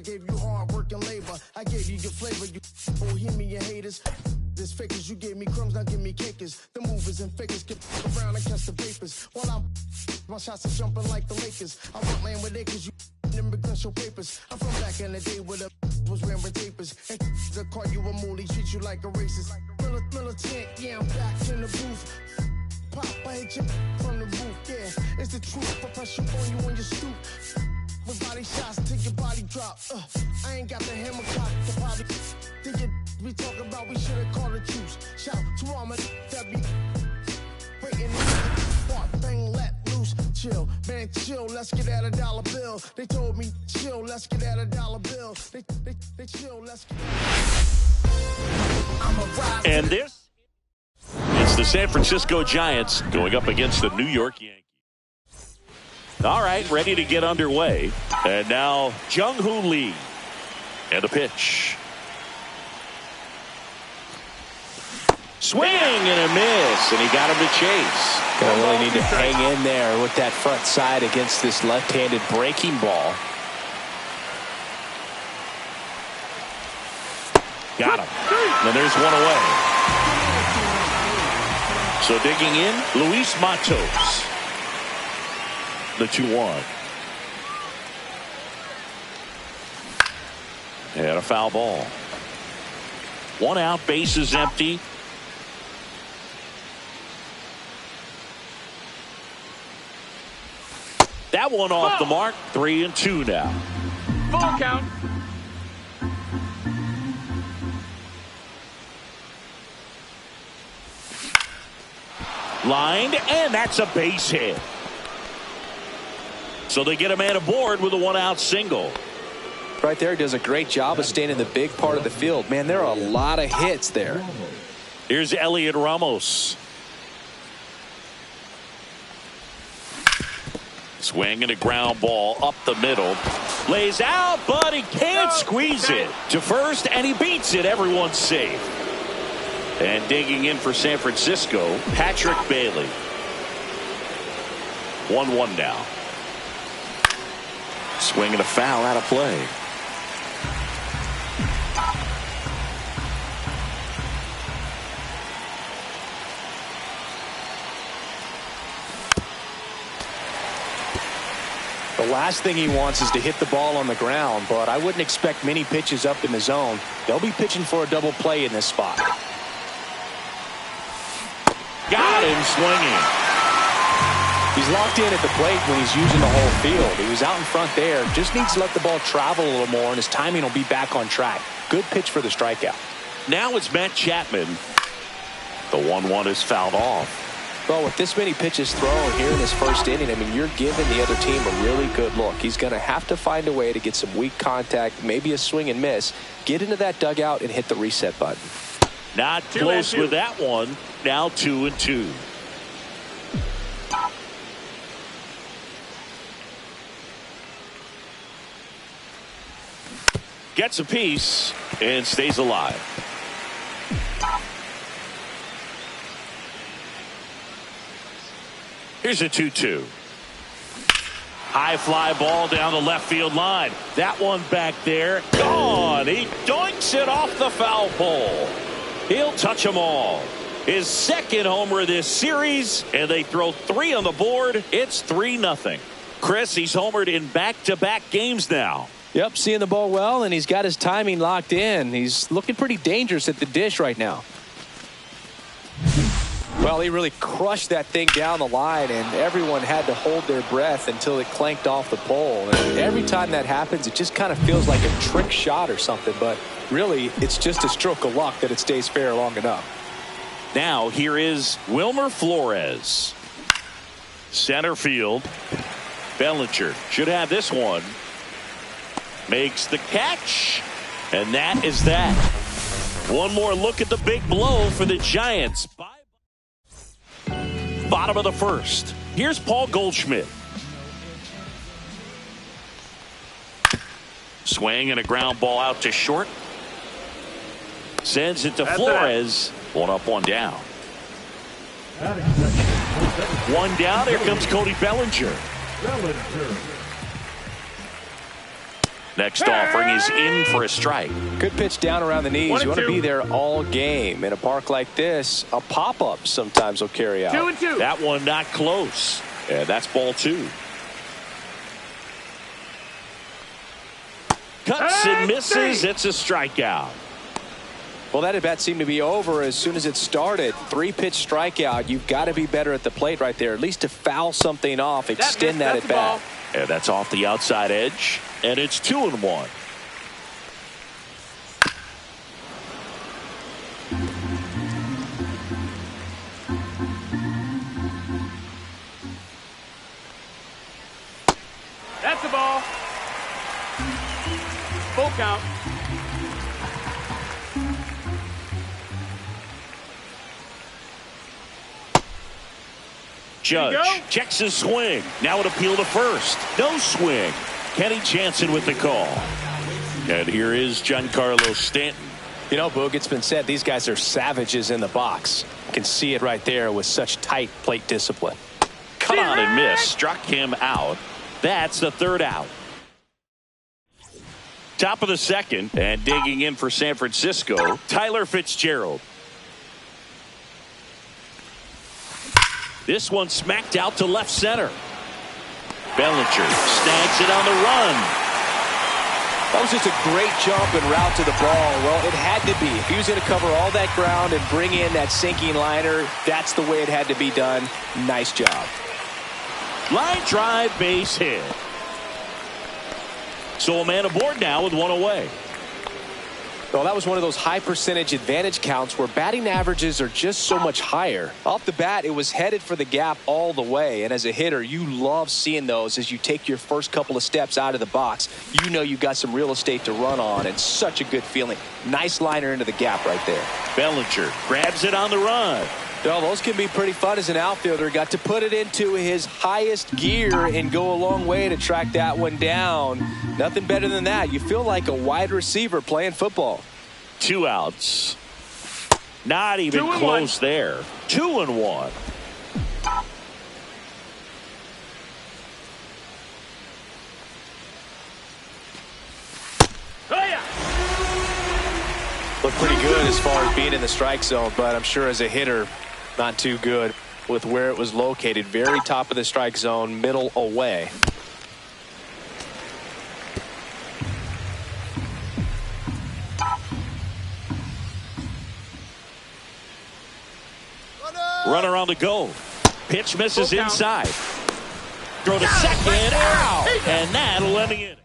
I gave you hard work and labor. I gave you your flavor, you bohemian haters. This fakers, you gave me crumbs, now give me cakers. The movers and fakers get around and catch the papers. While my shots are jumping like the Lakers. I want land with acres, you immigrants show papers. I'm from back in the day where the was wearing tapers. And the call you a moolie, treat you like a racist. Militant, yeah, I'm back in the booth. Pop, I hit you from the roof, yeah. It's the truth, I press you on you when you stoop. With body shots till your body drop. I ain't got the hammer cock to body. Think it we talk about, we should've called the truce. Shout to all my that be waiting. Spark, bang, let loose. Chill, man, chill, let's get at $1 bill. They told me, chill, let's get at $1 bill. They chill, let's get And this, it's the San Francisco Giants going up against the New York Yankees. All right, ready to get underway. And now, Jung-Hoo Lee. And the pitch. Swing and a miss, and he got him to chase. Gonna really need to hang in there with that front side against this left-handed breaking ball. Got him. And there's one away. So digging in, Luis Matos. The 2-1. And a foul ball. One out, bases empty. That one off the mark. 3-2 now. Ball count. Lined, and that's a base hit. So they get a man aboard with a one-out single. Right there, does a great job of staying in the big part of the field. Man, there are a lot of hits there. Here's Elliot Ramos. Swinging a ground ball up the middle. Lays out, but he can't squeeze it to first, and he beats it. Everyone's safe. And digging in for San Francisco, Patrick Bailey. 1-1 now. Swinging a foul out of play. The last thing he wants is to hit the ball on the ground, but I wouldn't expect many pitches up in the zone. They'll be pitching for a double play in this spot. Got him swinging. He's locked in at the plate when he's using the whole field. He was out in front there. Just needs to let the ball travel a little more, and his timing will be back on track. Good pitch for the strikeout. Now it's Matt Chapman. The 1-1 is fouled off. Well, with this many pitches thrown here in his first inning, I mean, you're giving the other team a really good look. He's going to have to find a way to get some weak contact, maybe a swing and miss, get into that dugout and hit the reset button. Not close with that one. Now 2-2. Gets a piece and stays alive. Here's a 2-2. High fly ball down the left field line. That one back there. Gone. He doinks it off the foul pole. He'll touch them all. His second homer this series, and they throw 3 on the board. It's 3-0. Chris, he's homered in back-to-back games now. Yep, seeing the ball well, and he's got his timing locked in. He's looking pretty dangerous at the dish right now. Well, he really crushed that thing down the line, and everyone had to hold their breath until it clanked off the pole. And every time that happens, it just kind of feels like a trick shot or something, but really, it's just a stroke of luck that it stays fair long enough. Now, here is Wilmer Flores. Center field. Bellinger should have this one. Makes the catch, and that is that. One more look at the big blow for the Giants. Bottom of the first. Here's Paul Goldschmidt. Swing and a ground ball out to short. Sends it to Flores. One up, one down. One down. Here comes Cody Bellinger. Next offering is in for a strike. Good pitch down around the knees. You want to be there all game. In a park like this, a pop-up sometimes will carry out. 2-2. That one not close. And that's ball 2. Cuts and misses. It's a strikeout. Well, that at-bat seemed to be over as soon as it started. 3-pitch strikeout. You've got to be better at the plate right there, at least to foul something off, extend that at-bat. And that's off the outside edge, and it's 2-1. That's the ball. Full count. Judge checks his swing. Now an appeal to first. No swing. Kenny Jansen with the call. And here is Giancarlo Stanton. You know, Boog, it's been said these guys are savages in the box. You can see it right there with such tight plate discipline. Cut on and miss. Struck him out. That's the 3rd out. Top of the 2nd, and digging in for San Francisco, Tyler Fitzgerald. This one smacked out to left center. Bellinger snags it on the run. That was just a great jump and route to the ball. Well, it had to be. If he was going to cover all that ground and bring in that sinking liner, that's the way it had to be done. Nice job. Line drive, base hit. So a man aboard now with one away. Well, that was one of those high percentage advantage counts where batting averages are just so much higher. Off the bat, it was headed for the gap all the way. And as a hitter, you love seeing those as you take your first couple of steps out of the box. You know you've got some real estate to run on, and such a good feeling. Nice liner into the gap right there. Bellinger grabs it on the run. Well, those can be pretty fun as an outfielder. Got to put it into his highest gear and go a long way to track that one down. Nothing better than that. You feel like a wide receiver playing football. 2 outs. Not even close there. 2-1. Looked pretty good as far as being in the strike zone, but I'm sure as a hitter, not too good with where it was located. Very top of the strike zone, middle away. Runner on the go. Pitch misses inside. Throw to second. Out. And that'll end the inning.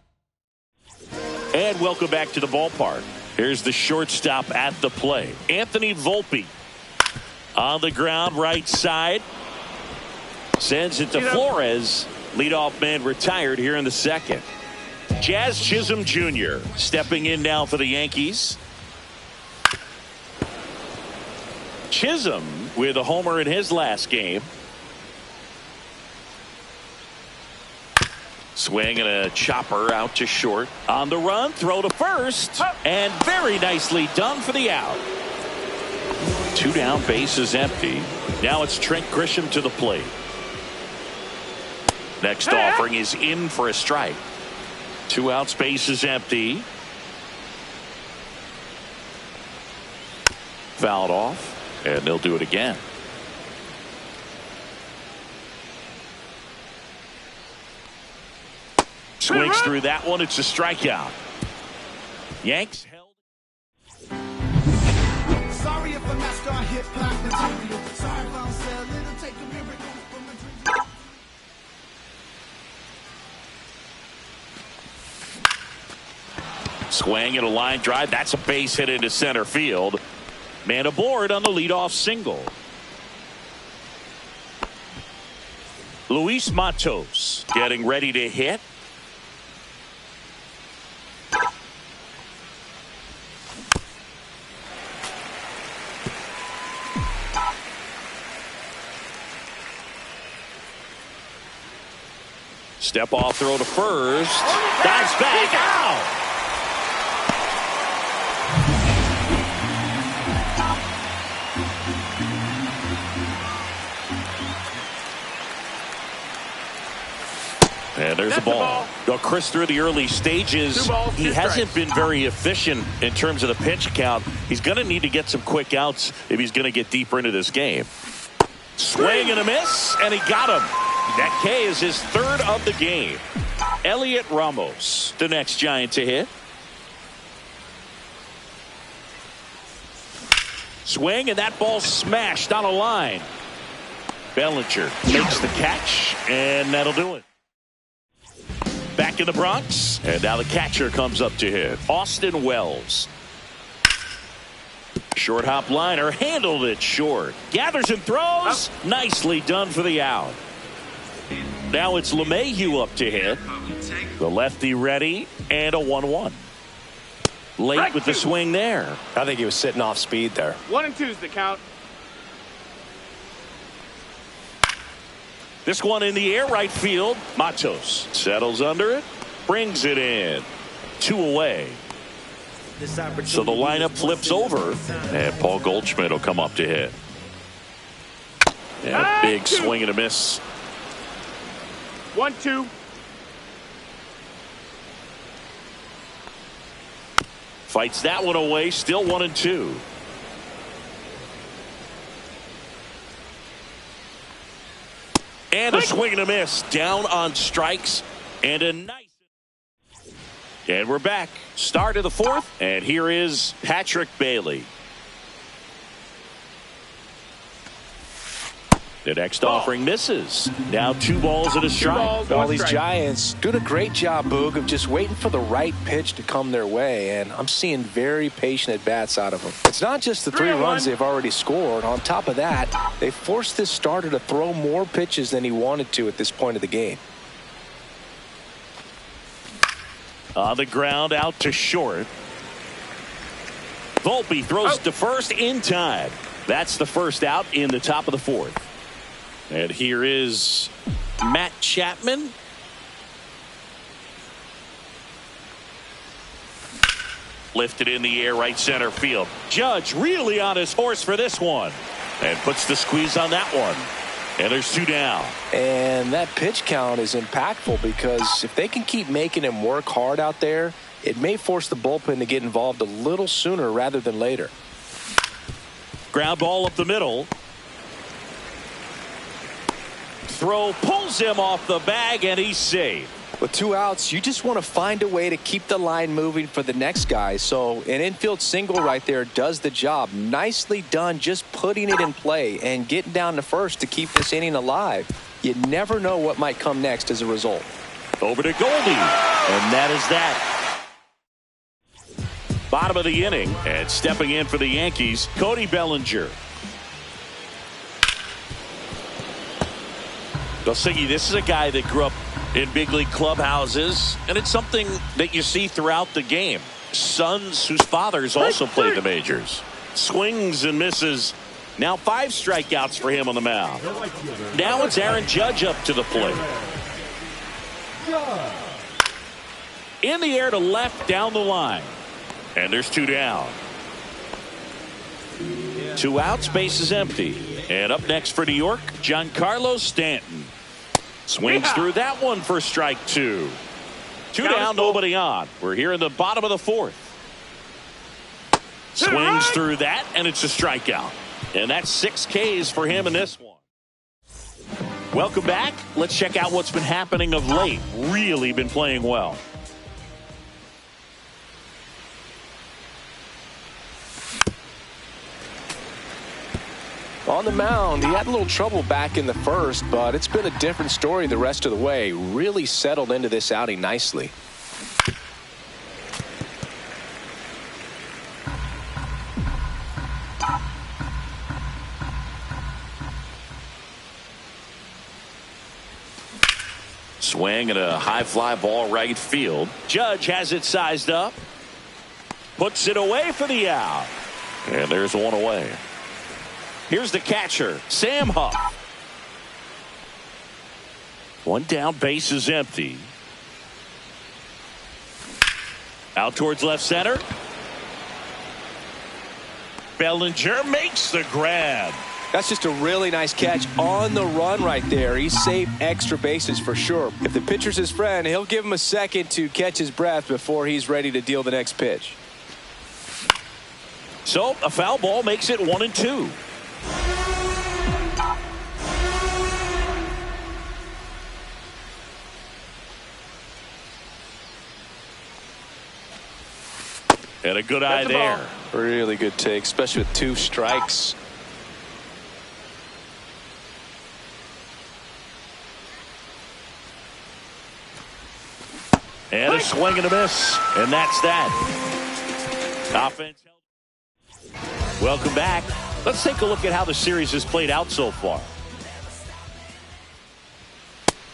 And welcome back to the ballpark. Here's the shortstop at the plate. Anthony Volpe. On the ground, right side. Sends it to Flores. Leadoff man retired here in the 2nd. Jazz Chisholm Jr. stepping in now for the Yankees. Chisholm with a homer in his last game. Swing and a chopper out to short. On the run, throw to first. And very nicely done for the out. 2 down, base is empty. Now it's Trent Grisham to the plate. Next offering is in for a strike. 2 outs, base is empty. Fouled off. And they'll do it again. Swings through that one. It's a strikeout. Yanks held. Sorry if I'm not star hip hop material. Sorry if I'm selling. It'll take a miracle from a dream. Swing and a line drive. That's a base hit into center field. Man aboard on the leadoff single. Luis Matos getting ready to hit. Step off throw to first. Dives back out. And there's That's the ball. Well, Chris, through the early stages, 2 balls, 2 he hasn't strikes. been very efficient in terms of the pitch count. He's going to need to get some quick outs if he's going to get deeper into this game. Swing and a miss, and he got him. That K is his 3rd of the game. Elliot Ramos, the next Giant to hit. Swing, and that ball smashed on a line. Bellinger makes the catch, and that'll do it. Back in the Bronx, and now the catcher comes up to hit. Austin Wells. Short hop liner, handled it short. Gathers and throws. Nicely done for the out. Now it's LeMahieu up to hit. The lefty ready, and a 1-1. Late with the swing there. I think he was sitting off speed there. 1 and 2's the count. This one in the air, right field. Matos settles under it, brings it in. 2 away. So the lineup flips over, and Paul Goldschmidt will come up to hit. And a big swing and a miss. 1-2. Fights that one away, still 1 and 2. And a swing and a miss, down on strikes, and a nice. And we're back. Start of the 4th, and here is Patrick Bailey. The next offering misses. Now 2 balls and a 2 strike. balls, All 1 these strike. Giants doing a great job, Boog, of just waiting for the right pitch to come their way, and I'm seeing very patient at-bats out of them. It's not just the 3 runs 3-1. they've already scored. On top of that, they forced this starter to throw more pitches than he wanted to at this point of the game. On the ground, out to short. Volpe throws to first in time. That's the first out in the top of the 4th. And here is Matt Chapman. Lifted in the air, right center field. Judge really on his horse for this one. And puts the squeeze on that one. And there's 2 down. And that pitch count is impactful because if they can keep making him work hard out there, it may force the bullpen to get involved a little sooner rather than later. Ground ball up the middle. Throw pulls him off the bag, and he's safe. With 2 outs, you just want to find a way to keep the line moving for the next guy. So an infield single right there does the job. Nicely done, just putting it in play and getting down to first to keep this inning alive. You never know what might come next as a result. Over to Goldie, and that is that. Bottom of the inning, and stepping in for the Yankees, Cody Bellinger. Siggy, this is a guy that grew up in big league clubhouses, and it's something that you see throughout the game. Sons whose fathers also played the majors. Swings and misses. Now 5 strikeouts for him on the mound. Now it's Aaron Judge up to the plate. In the air to left down the line. And there's 2 down. 2 outs, base is empty. And up next for New York, Giancarlo Stanton. Swings through that one for strike 2. 2 down, nobody on. We're here in the bottom of the 4th. Swings through that, and it's a strikeout. And that's 6 Ks for him in this one. Welcome back. Let's check out what's been happening of late. Really been playing well. On the mound, he had a little trouble back in the first, but it's been a different story the rest of the way. Really settled into this outing nicely. Swing and a high fly ball right field. Judge has it sized up. Puts it away for the out. And there's 1 away. Here's the catcher, Sam Huff. 1 down, base is empty. Out towards left center. Bellinger makes the grab. That's just a really nice catch on the run right there. He saved extra bases for sure. If the pitcher's his friend, he'll give him a second to catch his breath before he's ready to deal the next pitch. So a foul ball makes it 1-2. And a good eye there. Really good take, especially with 2 strikes. And a swing and a miss. And that's that. Offense. Welcome back. Let's take a look at how the series has played out so far.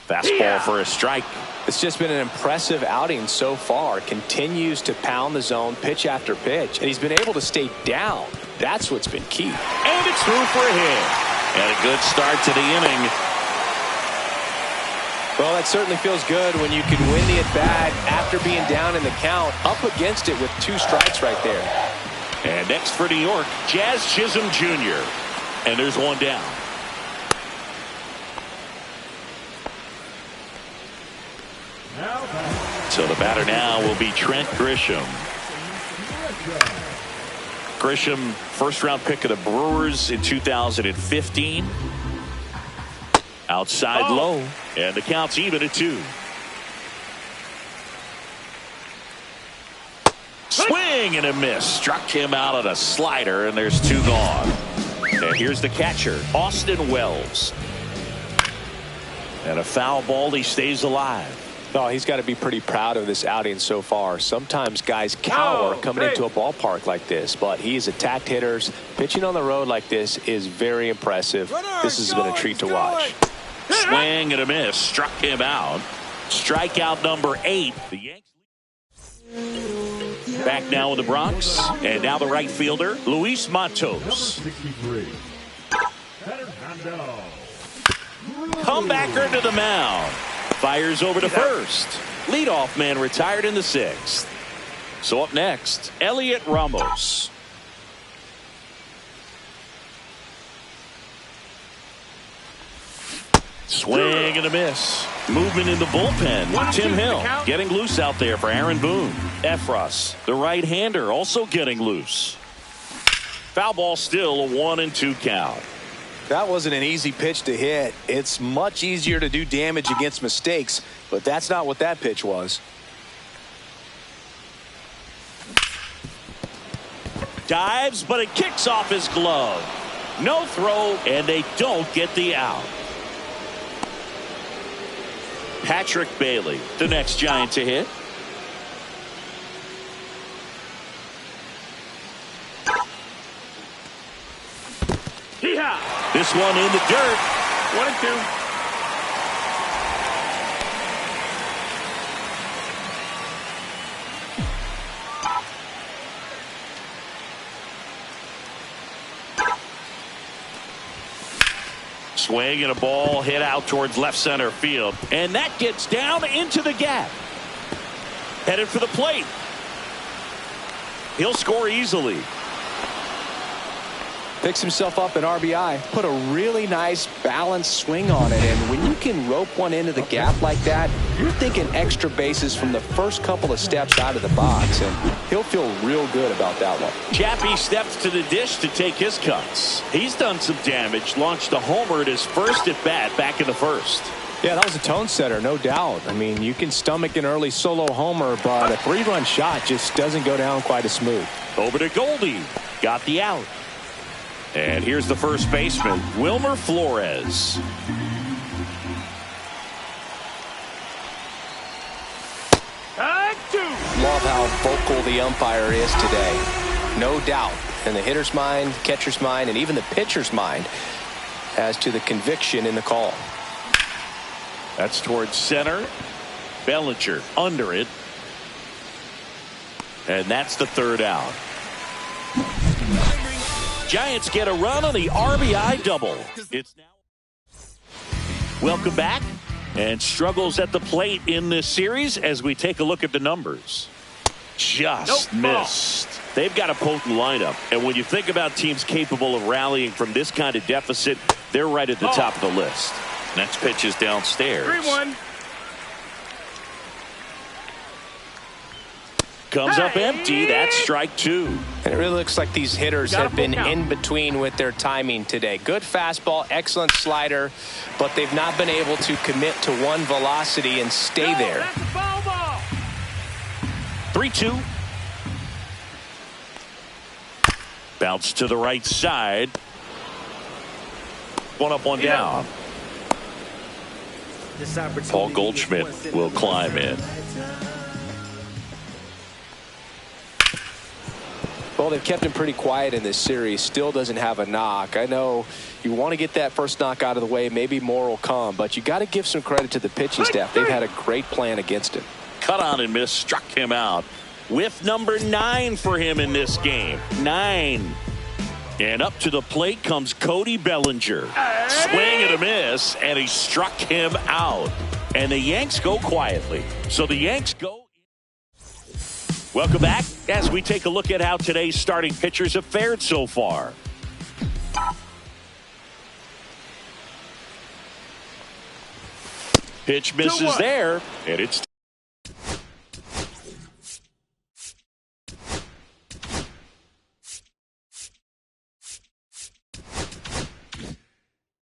Fastball for a strike. It's just been an impressive outing so far. Continues to pound the zone pitch after pitch. And he's been able to stay down. That's what's been key. And it's through for a hit. And a good start to the inning. Well, that certainly feels good when you can win the at-bat after being down in the count, up against it with 2 strikes right there. And next for New York, Jazz Chisholm Jr. And there's one down. So the batter now will be Trent Grisham. Grisham, first-round pick of the Brewers in 2015. Outside low, and the count's even at 2. Swing and a miss. Struck him out on a slider, and there's 2 gone. And here's the catcher, Austin Wells. And a foul ball, he stays alive. Oh, he's got to be pretty proud of this outing so far. Sometimes guys cower coming into a ballpark like this, but he's attacked hitters. Pitching on the road like this is very impressive. This has been a treat to watch. Swing and a miss. Struck him out. Strikeout number 8. The Yankees back now in the Bronx. And now the right fielder, Luis Matos. Comebacker to the mound. Fires over to first. Leadoff man retired in the 6th. So up next, Elliot Ramos. Swing and a miss. Movement in the bullpen. Tim Hill getting loose out there for Aaron Boone. Efros, the right-hander, also getting loose. Foul ball, still a 1-2 count. That wasn't an easy pitch to hit. It's much easier to do damage against mistakes, but that's not what that pitch was. Dives, but it kicks off his glove. No throw, and they don't get the out. Patrick Bailey, the next Giant to hit. This one in the dirt. 1-2. Swing and a ball hit out towards left center field. And that gets down into the gap. Headed for the plate. He'll score easily. Picks himself up an RBI. Put a really nice balanced swing on it. And when you can rope one into the gap like that, you're thinking extra bases from the first couple of steps out of the box. And he'll feel real good about that one. Chappie steps to the dish to take his cuts. He's done some damage. Launched a homer at his first at bat back in the 1st. Yeah, that was a tone setter, no doubt. I mean, you can stomach an early solo homer, but a 3-run shot just doesn't go down quite as smooth. Over to Goldie. Got the out. And here's the first baseman, Wilmer Flores. Love how vocal the umpire is today. No doubt in the hitter's mind, catcher's mind, and even the pitcher's mind as to the conviction in the call. That's towards center. Bellinger under it. And that's the 3rd out. Giants get a run on the RBI double. It's now. Welcome back. And struggles at the plate in this series as we take a look at the numbers. Just missed. They've got a potent lineup, and when you think about teams capable of rallying from this kind of deficit, they're right at the top of the list. Next pitch is downstairs. 3-1. Comes up empty. That's strike two. And it really looks like these hitters have been in between with their timing today. Good fastball, excellent slider, but they've not been able to commit to one velocity and stay there. That's a foul ball. 3-2. Bounce to the right side. One up, one down. Paul Goldschmidt will climb in. Well, they've kept him pretty quiet in this series. Still doesn't have a knock. I know you want to get that first knock out of the way. Maybe more will come, but you got to give some credit to the pitching staff. They've had a great plan against him. Cut on and miss, struck him out. With number 9 for him in this game. 9. And up to the plate comes Cody Bellinger. Swing and a miss, and he struck him out. And the Yanks go quietly. So the Yanks go. Welcome back as we take a look at how today's starting pitchers have fared so far. Pitch misses there, and it's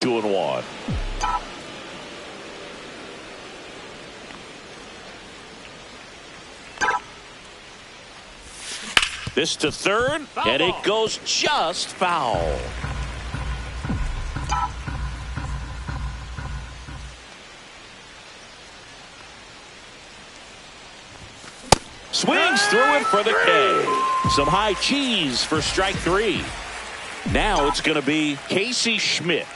2-1. This to third, and it goes just foul. Swings through it for the K. Some high cheese for strike 3. Now it's going to be Casey Schmidt.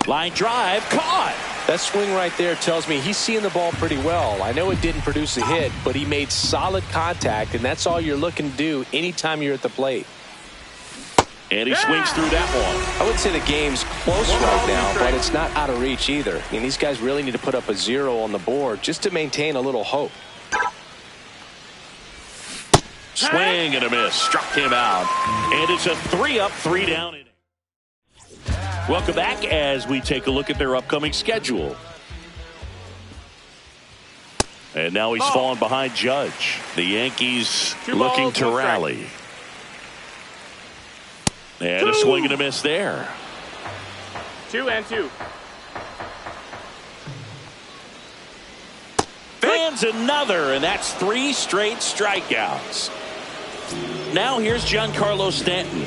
Line drive, caught. That swing right there tells me he's seeing the ball pretty well. I know it didn't produce a hit, but he made solid contact, and that's all you're looking to do anytime you're at the plate. And he swings through that one. I would say the game's close right now, but it's not out of reach either. I mean, these guys really need to put up a 0 on the board just to maintain a little hope. Swing and a miss. Struck him out. And it's a 3-up, 3-down inning. Welcome back as we take a look at their upcoming schedule. And now he's fallen behind Judge. The Yankees looking to rally. And a swing and a miss there. 2-2. Fans another, and that's 3 straight strikeouts. Now here's Giancarlo Stanton.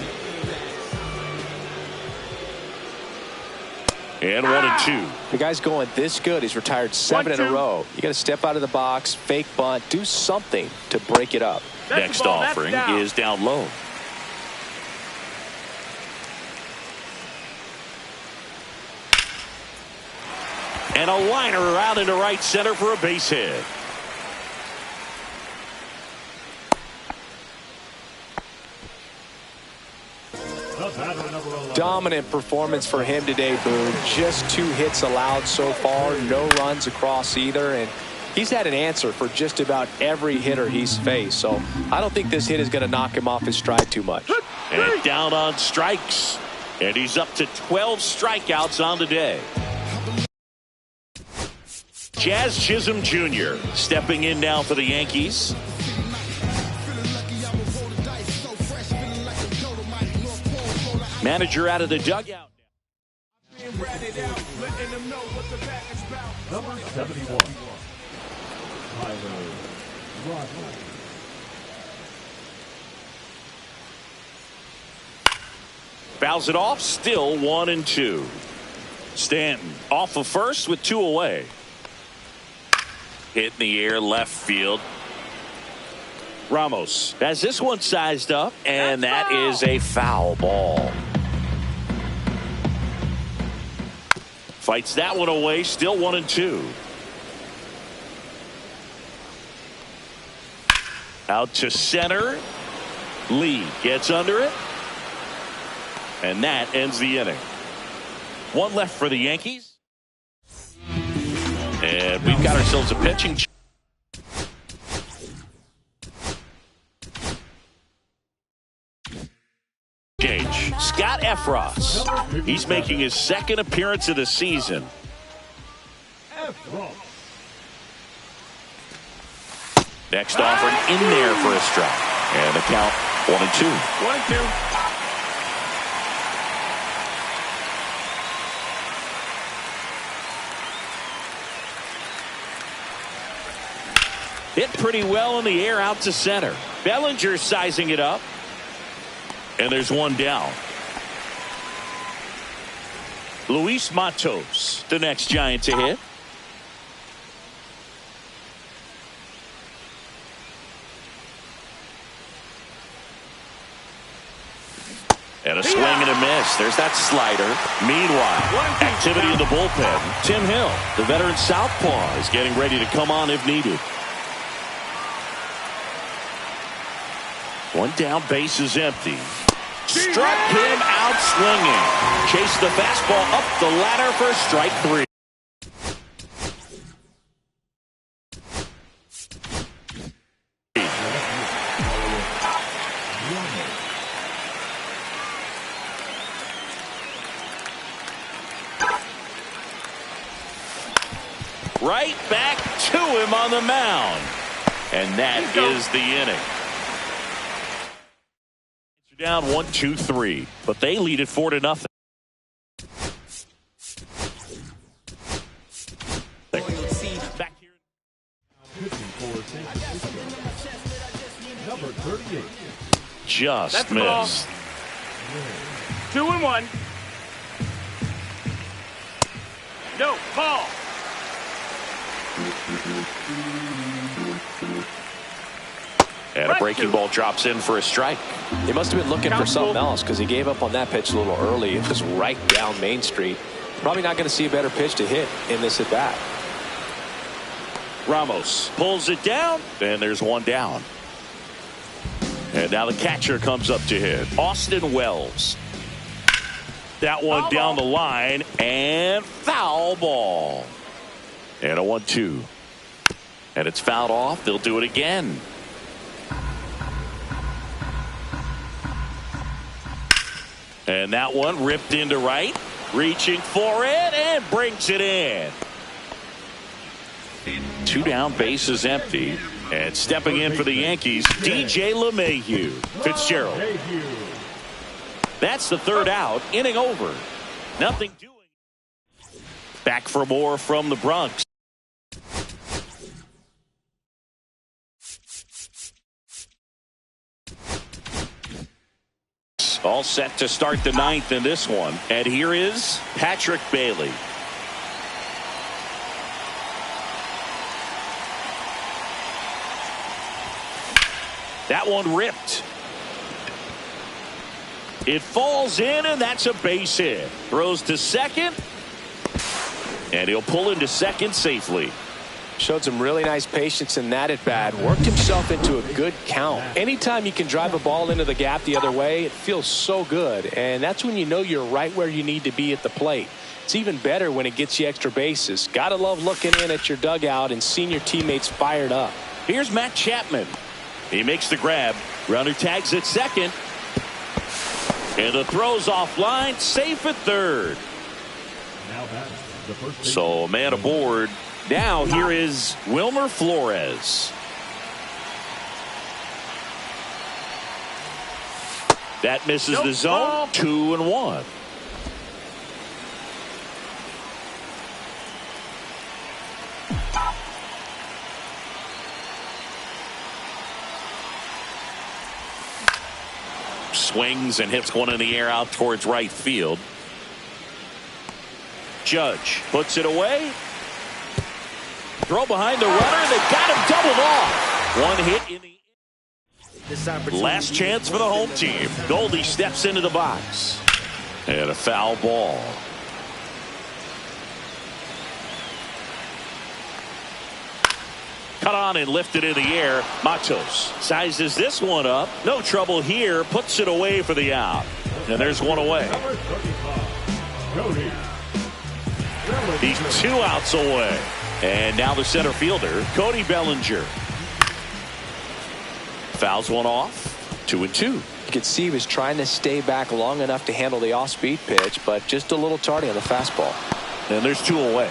And 1-2. The guy's going this good. He's retired 7 in a row. You got to step out of the box, fake bunt, do something to break it up. Next offering is down low. And a liner out into right center for a base hit. Dominant performance for him today, Boone. Just 2 hits allowed so far, no runs across either, and he's had an answer for just about every hitter he's faced. So I don't think this hit is going to knock him off his stride too much. And down on strikes. And he's up to 12 strikeouts on the day. Jazz Chisholm Jr. stepping in now for the Yankees. Manager out of the dugout. Number 71. Fouls it off, still 1-2. Stanton off of first with 2 away. Hit in the air, left field. Ramos has this one sized up, and that is a foul ball. Fights that one away, still 1-2. Out to center. Lee gets under it. And that ends the inning. 1 left for the Yankees. And we've got ourselves a pitching change. Scott Effross. He's making his second appearance of the season. Next offering in there for a strike. And the count 1-2. 1-2. Hit pretty well in the air out to center. Bellinger sizing it up. And there's one down. Luis Matos, the next Giant to hit. And a swing and a miss. There's that slider. Meanwhile, activity in the bullpen. Tim Hill, the veteran southpaw, is getting ready to come on if needed. One down, base is empty. Struck him out swinging. Chased the fastball up the ladder for strike 3. Right back to him on the mound. And that is the inning. Down 1-2-3, but they lead it 4-0. Back here. Number 38. Just missed. 2-1. No, ball. And a breaking ball drops in for a strike. He must have been looking for something else because he gave up on that pitch a little early. It was right down Main Street. Probably not going to see a better pitch to hit in this at bat. Ramos pulls it down, and there's one down. And now the catcher comes up to hit. Austin Wells. That one down the line, and foul ball. And a 1-2. And it's fouled off. They'll do it again. And that one ripped into right. Reaching for it and brings it in. 2 down, base is empty. And stepping in for the Yankees, DJ LeMahieu. Fitzgerald. That's the third out. Inning over. Nothing doing. Back for more from the Bronx. All set to start the 9th in this one. And here is Patrick Bailey. That one ripped. It falls in, and that's a base hit. Throws to second. And he'll pull into second safely. Showed some really nice patience in that at bat. Worked himself into a good count. Anytime you can drive a ball into the gap the other way, it feels so good. And that's when you know you're right where you need to be at the plate. It's even better when it gets you extra bases. Gotta love looking in at your dugout and seeing your teammates fired up. Here's Matt Chapman. He makes the grab. Runner tags at second. And the throw's offline. Safe at third. So man aboard. Now here is Wilmer Flores. That misses the zone. 2-1. Swings and hits one in the air out towards right field. Judge puts it away. Throw behind the runner. They got him doubled off. One hit in the last chance for the home team. Goldie steps into the box. And a foul ball. Cut on and lifted in the air. Matos sizes this one up. No trouble here. Puts it away for the out. And there's one away. He's 2 outs away. And now the center fielder, Cody Bellinger. Fouls one off. 2-2. You could see he was trying to stay back long enough to handle the off-speed pitch, but just a little tardy on the fastball. And there's 2 away.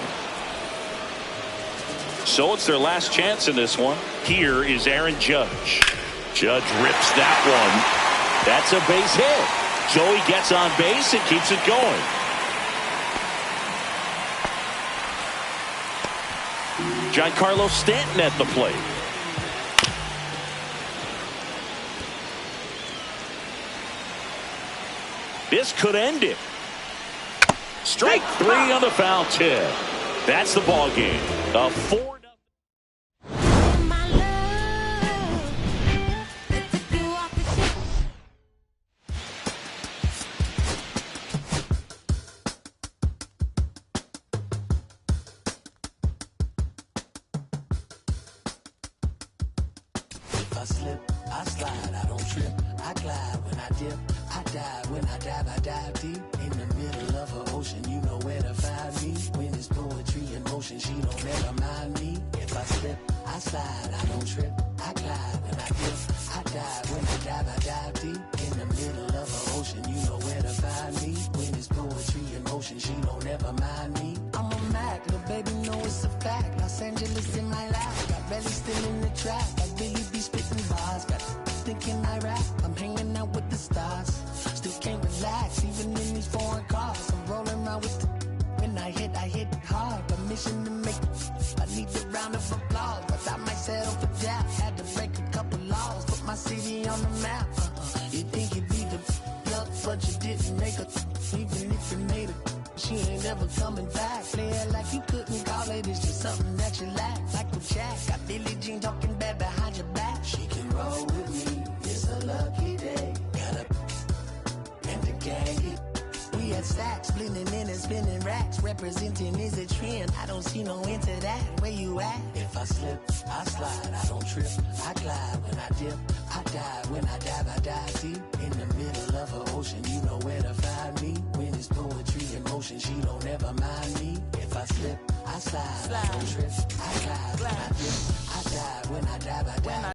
So it's their last chance in this one. Here is Aaron Judge. Judge rips that one. That's a base hit. Joey gets on base and keeps it going. Giancarlo Stanton at the plate. This could end it. Strike 3 on the foul tip. That's the ball game. A 4-0. I slip, I slide, I don't trip, I glide when I dip, I dive when I dive deep in the middle of an ocean. You know where to find me when it's poetry in motion. She don't ever mind me. If I slip, I slide, I don't trip, I glide when I dip, I dive when I dive deep in the middle of an ocean. You know where to find me when it's poetry in motion. She don't ever mind me. I'm a Mac, little baby, know it's a fact. Los Angeles in my lap, got belly still in the trap. Like Billy B spitting bars, got thinking I rap. I'm hanging out with the stars, still can't relax even in these foreign cars. I'm rolling around with the when I hit hard. Permission to make I need a round of applause, but I might settle for that. Had to break a couple laws, put my city on the map. You think you'd be the luck, but you didn't make it. Even if you made it, she ain't ever coming back. Play it like you couldn't call it. It's just something that you lack. Like with Jack, got Billie Jean talking bad behind your back. She can roll with me. It's a lucky day. Got a and the gang. We had stacks, blending in and spinning racks. Representing is a trend. I don't see no end to that. Where you at? If I slip, I slide. I don't trip. I glide when I dip. I dive when I dive deep in the middle of an ocean. You know where to find me when it's poetry in motion. She don't ever mind me. If I slip, I slide. I don't trip. I glide when I dip. I dive when I dive